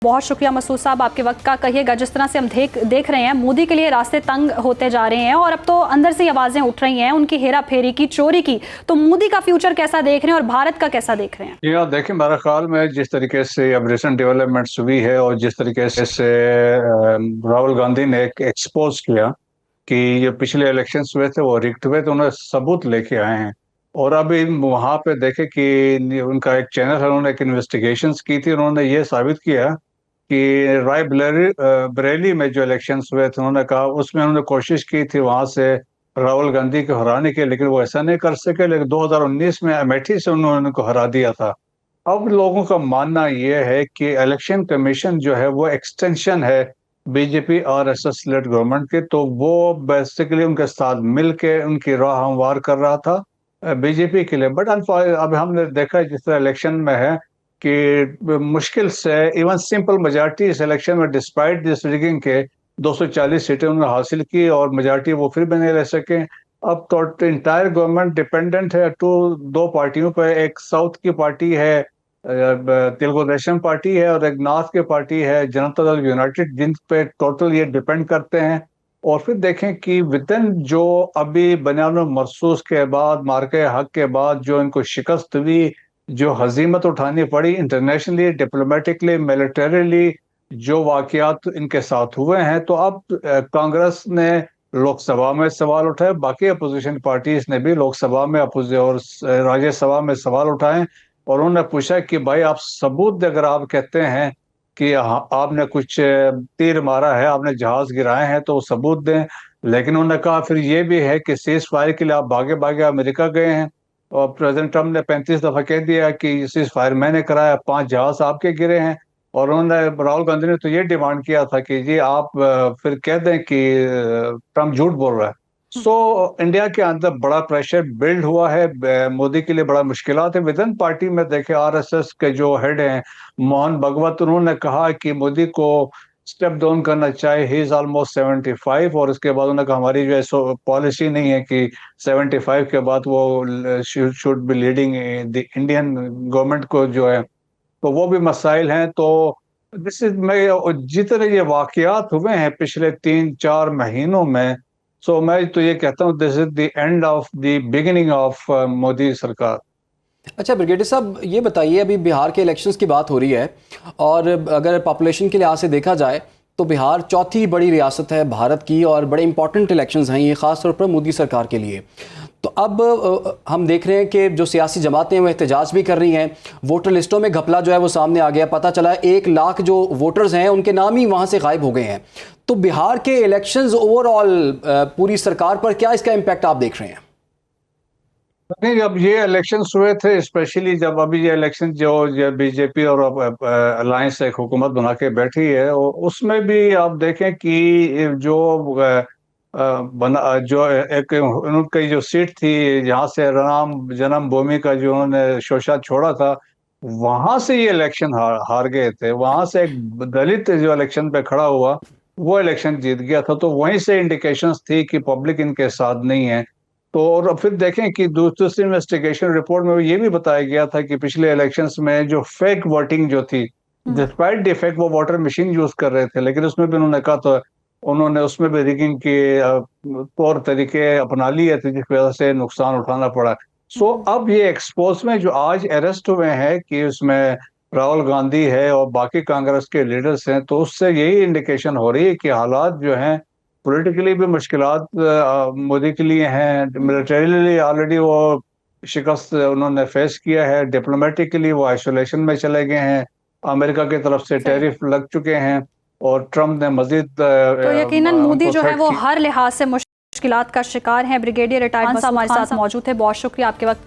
बहुत शुक्रिया मसूद साहब आपके वक्त का। कहिएगा, जिस तरह से हम देख रहे हैं मोदी के लिए रास्ते तंग होते जा रहे हैं और अब तो अंदर से आवाजें उठ रही हैं उनकी हेरा फेरी की, चोरी की, तो मोदी का फ्यूचर कैसा देख रहे हैं और भारत का कैसा देख रहे हैं? जी हाँ, देखिए, मेरा ख्याल में जिस तरीके से अब रिसेंट डेवलपमेंट्स हुई है और जिस तरीके से राहुल गांधी ने एक एक्सपोज किया कि ये पिछले इलेक्शंस हुए थे वो रिग्ड हुए, तो उन्होंने सबूत लेके आए हैं। और अभी वहां पे देखे कि उनका एक चैनल है, उन्होंने एक इन्वेस्टिगेशंस की थी, उन्होंने ये साबित किया कि बरेली में जो इलेक्शंस हुए थे, उन्होंने कहा उसमें उन्होंने कोशिश की थी वहां से राहुल गांधी को हराने के, लेकिन वो ऐसा नहीं कर सके। लेकिन 2019 में अमेठी से उन्होंने उनको हरा दिया था। अब लोगों का मानना यह है कि इलेक्शन कमीशन जो है वो एक्सटेंशन है बीजेपी आरएसएस लेड गवर्नमेंट के, तो वो बेसिकली उनके साथ मिलके उनकी राह हमवार कर रहा था बीजेपी के लिए। बट अब हमने देखा है जिस तरह इलेक्शन में है कि मुश्किल से इवन सिंपल मेजॉरिटी इस इलेक्शन में डिस्पाइट दिस रिगिंग के 240 सीटें उन्होंने हासिल की और मेजॉरिटी वो फिर भी नहीं ले सके। अब तो इंटायर गवर्नमेंट डिपेंडेंट है दो पार्टियों पर। एक साउथ की पार्टी है तेलुगु देशम पार्टी है, और एक नॉर्थ की पार्टी है जनता दल यूनाइटेड, जिन पे टोटल ये डिपेंड करते हैं। और फिर देखें कि विदिन जो अभी बनियान मरसूस के बाद, मार्के हक के बाद जो इनको शिकस्त हुई, जो हजीमत उठानी पड़ी इंटरनेशनली, डिप्लोमेटिकली, मिलिटरीली, जो वाकयात इनके साथ हुए हैं, तो अब कांग्रेस ने लोकसभा में सवाल उठाए, बाकी अपोजिशन पार्टीज ने भी लोकसभा में और राज्यसभा में सवाल उठाए। और उन्होंने पूछा कि भाई आप सबूत दें, अगर आप कहते हैं कि आपने कुछ तीर मारा है, आपने जहाज गिराए हैं, तो सबूत दें। लेकिन उन्होंने कहा फिर ये भी है कि सीज फायर के लिए आप भागे भागे अमेरिका गए हैं, और प्रेसिडेंट ट्रम्प ने 35 दफा कह दिया कि सीज फायर मैंने कराया, 5 जहाज आपके गिरे हैं। और उन्होंने, राहुल गांधी ने तो ये डिमांड किया था कि जी आप फिर कह दें कि ट्रम्प झूठ बोल रहा है। सो इंडिया के अंदर बड़ा प्रेशर बिल्ड हुआ है, मोदी के लिए बड़ा मुश्किलात है। विदिन पार्टी में देखे आरएसएस के जो हेड हैं मोहन भगवत, उन्होंने कहा कि मोदी को स्टेप डाउन करना चाहिए, ही इज ऑलमोस्ट 75। और उसके बाद उन्होंने कहा हमारी जो है पॉलिसी नहीं है कि 75 के बाद वो should be leading the Indian government को जो है, तो वो भी मसाइल हैं। तो दिस इज, मैं जितने ये वाकयात हुए हैं पिछले 3-4 महीनों में, सो मैं तो ये कहता हूँ this is the end of the beginning of Modi सरकार। अच्छा ब्रिगेडियर साहब, ये बताइए, अभी बिहार के इलेक्शंस की बात हो रही है और अगर पॉपुलेशन के लिहाज से देखा जाए तो बिहार चौथी बड़ी रियासत है भारत की और बड़े इंपॉर्टेंट इलेक्शंस हैं ये, ख़ासतौर पर मोदी सरकार के लिए। तो अब हम देख रहे हैं कि जो सियासी जमातें हैं वो एहतजाज भी कर रही हैं, वोटर लिस्टों में घपला जो है वो सामने आ गया, पता चला 1 लाख जो वोटर्स हैं उनके नाम ही वहाँ से गायब हो गए हैं। तो बिहार के इलेक्शंस ओवरऑल पूरी सरकार पर क्या इसका इम्पैक्ट आप देख रहे हैं? नहीं, जब ये इलेक्शन हुए थे, स्पेशली जब अभी ये इलेक्शन जो बीजेपी और अलायंस एक हुकूमत बना के बैठी है, उसमें भी आप देखें कि जो जो एक उनकी जो सीट थी जहाँ से राम जन्मभूमि का जो उन्होंने शोशा छोड़ा था, वहां से ये इलेक्शन हार गए थे। वहां से एक दलित जो इलेक्शन पे खड़ा हुआ वो इलेक्शन जीत गया था, तो वहीं से इंडिकेशंस थी कि पब्लिक इनके साथ नहीं है। तो और फिर देखें कि दूसरी इन्वेस्टिगेशन रिपोर्ट में ये भी बताया गया था कि पिछले इलेक्शंस में जो फेक वोटिंग जो थी, डिस्पाइट डिफेक्ट वो वोटर मशीन यूज कर रहे थे, लेकिन उसमें भी उन्होंने कहा तो उन्होंने उसमें भी रिगिंग के तौर तरीके अपना लिए थे, जिसकी वजह से नुकसान उठाना पड़ा। सो अब ये एक्सपोज में जो आज अरेस्ट हुए हैं कि उसमें राहुल गांधी है और बाकी कांग्रेस के लीडर्स हैं, तो उससे यही इंडिकेशन हो रही है कि हालात जो हैं पॉलिटिकली भी मुश्किलात मोदी के लिए हैं, मिलिटरीली ऑलरेडी वो शिकस्त उन्होंने फेस किया है, डिप्लोमेटिकली वो आइसोलेशन में चले गए हैं, अमेरिका की तरफ से टैरिफ लग चुके हैं, और ट्रम्प ने मजीद तो यकीनन मोदी उनको जो है थ्रेट वो की। हर लिहाज से मुश्किलात का शिकार हैं। ब्रिगेडियर रिटायर्ड हमारे साथ मौजूद थे, बहुत शुक्रिया आपके वक्त